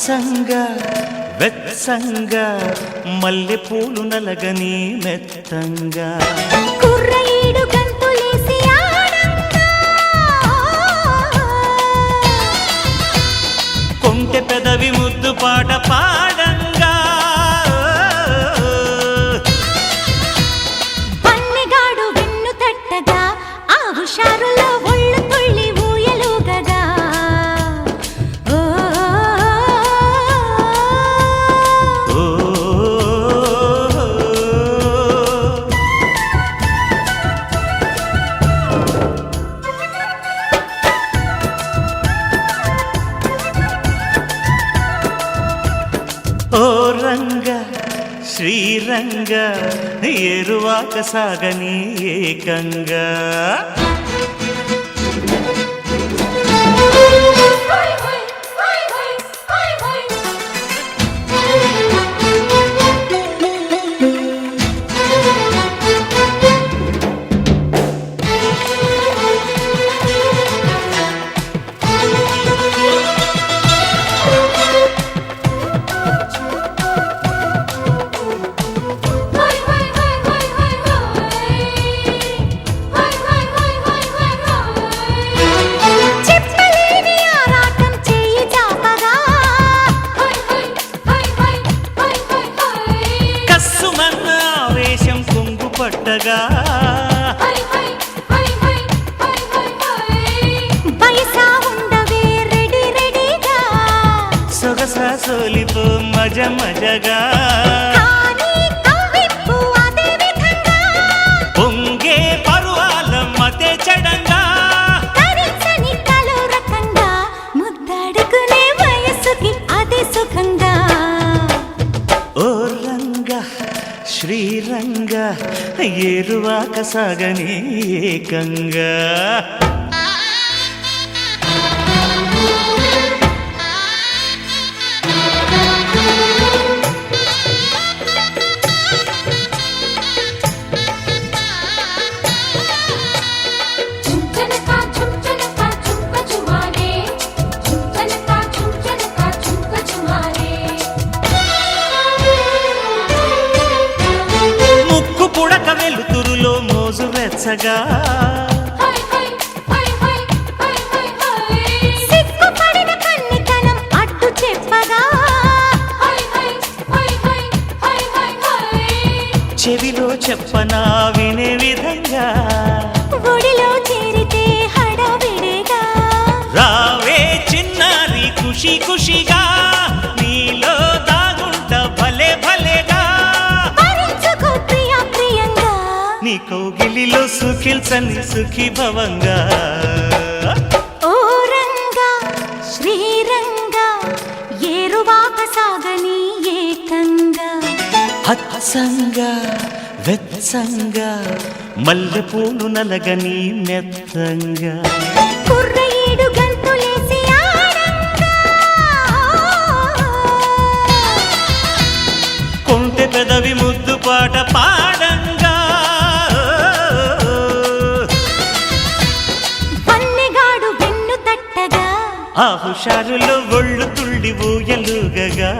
అచ్చంగా వెచ్చంగా మల్లె పూలు నలగని మెత్తంగా కుర్రయీడు గంతులేసి ఆడంగా కొంటె పెదవి ముద్దు పాట పాడంగా పన్నెగాడు వెన్ను తట్టగా ఆ హుషారులో ఒళ్ళు తుళ్ళి ఊయలుగగా ఓ రంగ శ్రీరంగ ఏరువాక సాగని ఏకంగా చెప్పలేని ఆరాటం చేయి చాపగా కస్సుమన్న ఆవేశం కొంగు పట్టగా బయసా ఉండవే రెడీ రెడీగా సొగసా సోలిపో మజ మజగా కానీ కవ్వింపు అదే విధంగా పొంగే పరువాల మతే చెడంగా తరించని కలో రకంగా ముద్దాడుకునే వయసుకి అదే సుఖంగా ఓ రంగ శ్రీరంగ ఏరువాక సాగని ఏకంగా చుంచనకా చుంచనకా చుంక చుమారే చుంచనకా చుంచనకా చుంక చుమారే ముక్కు పుడక వెలుతురులో మోజు వెచ్చగా హై హై హై హై హై హై హై సిగ్గుపడిన కన్నికనం అడ్డు చెప్పగా హై హై హై హై హై హై హై చెవిలో చెప్పనా వినే విధంగా ఒడిలో చేరితే హడావిడిగా రావే చిన్నారి ఖుషి ఖుషిగా నీలో దాగుంట భలే భలేగా భరించుకో ప్రియా ప్రియంగా నీ కౌగిలిలో సుఖిల్చని సుఖీ భవంగా ఓ రంగా శ్రీరంగా ఏరువాక సాగని ఏకంగా అచ్చంగా వెచ్చంగా మల్లె పూలు నలగని మెత్తంగా కుర్రయీడు గంతులేసి ఆడంగా కొంటె పెదవి ముద్దు పాట పాడంగా పన్నెగాడు వెన్ను తట్టగా ఆ హుషారులో ఒళ్ళు తుళ్ళి ఊయలుగగా